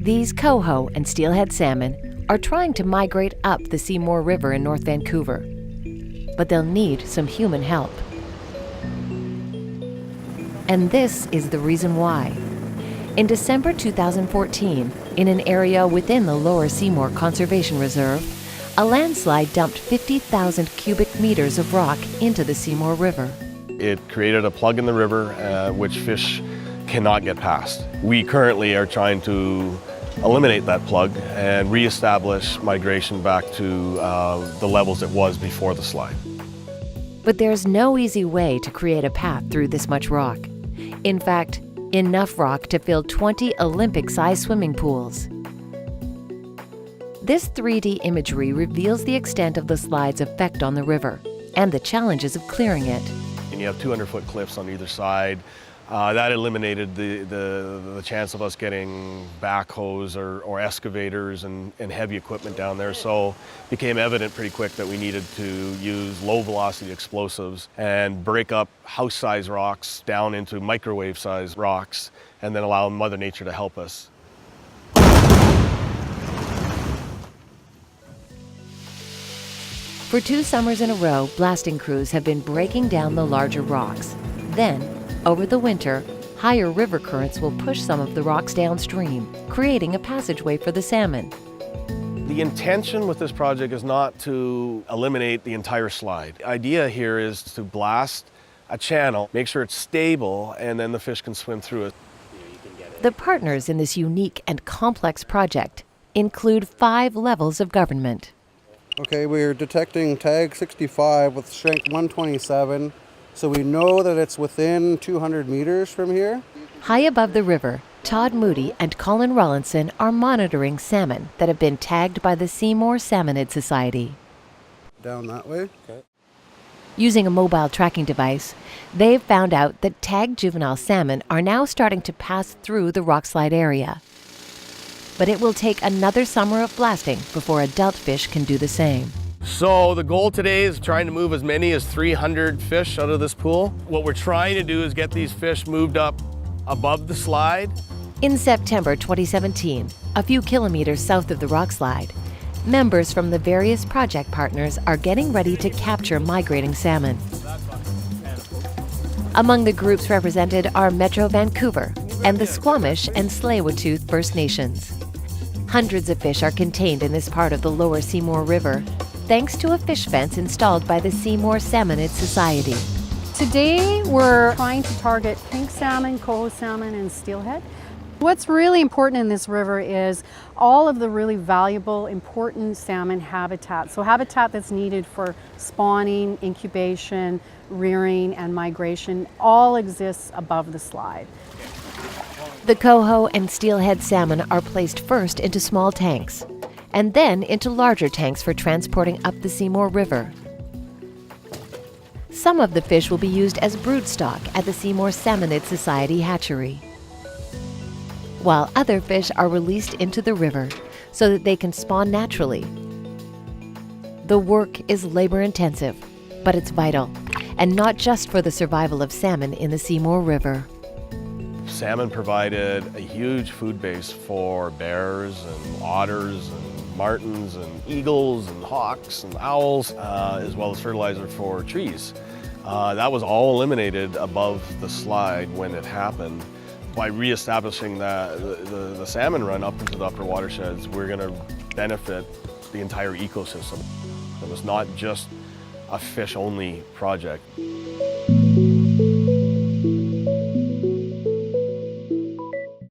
These coho and steelhead salmon are trying to migrate up the Seymour River in North Vancouver, but they'll need some human help. And this is the reason why. In December 2014, in an area within the Lower Seymour Conservation Reserve, a landslide dumped 50,000 cubic meters of rock into the Seymour River. It created a plug in the river which fish cannot get past. We currently are trying to eliminate that plug and reestablish migration back to the levels it was before the slide. But there's no easy way to create a path through this much rock. In fact, enough rock to fill 20 Olympic-sized swimming pools. This 3D imagery reveals the extent of the slide's effect on the river and the challenges of clearing it. And you have 200-foot cliffs on either side. That eliminated the chance of us getting backhoes or excavators and heavy equipment down there. So it became evident pretty quick that we needed to use low-velocity explosives and break up house-sized rocks down into microwave-sized rocks and then allow Mother Nature to help us. For 2 summers in a row, blasting crews have been breaking down the larger rocks. Then, over the winter, higher river currents will push some of the rocks downstream, creating a passageway for the salmon. The intention with this project is not to eliminate the entire slide. The idea here is to blast a channel, make sure it's stable, and then the fish can swim through it. The partners in this unique and complex project include 5 levels of government. Okay, we're detecting tag 65 with strength 127, so we know that it's within 200 meters from here. High above the river, Todd Moody and Colin Rollinson are monitoring salmon that have been tagged by the Seymour Salmonid Society. Down that way. Okay. Using a mobile tracking device, they've found out that tagged juvenile salmon are now starting to pass through the Rockslide area. But it will take another summer of blasting before adult fish can do the same. So the goal today is trying to move as many as 300 fish out of this pool. What we're trying to do is get these fish moved up above the slide. In September 2017, a few kilometers south of the Rockslide, members from the various project partners are getting ready to capture migrating salmon. Among the groups represented are Metro Vancouver and the Squamish and Tsleil-Waututh First Nations. Hundreds of fish are contained in this part of the Lower Seymour River, thanks to a fish fence installed by the Seymour Salmonid Society. Today we're trying to target pink salmon, coho salmon, and steelhead. What's really important in this river is all of the really valuable, important salmon habitat. So habitat that's needed for spawning, incubation, rearing, and migration all exists above the slide. The coho and steelhead salmon are placed first into small tanks, and then into larger tanks for transporting up the Seymour River. Some of the fish will be used as broodstock at the Seymour Salmonid Society hatchery, while other fish are released into the river so that they can spawn naturally. The work is labor-intensive, but it's vital, and not just for the survival of salmon in the Seymour River. Salmon provided a huge food base for bears and otters and martins and eagles and hawks and owls, as well as fertilizer for trees. That was all eliminated above the slide when it happened. By reestablishing the salmon run up into the upper watersheds, we're going to benefit the entire ecosystem. It was not just a fish-only project.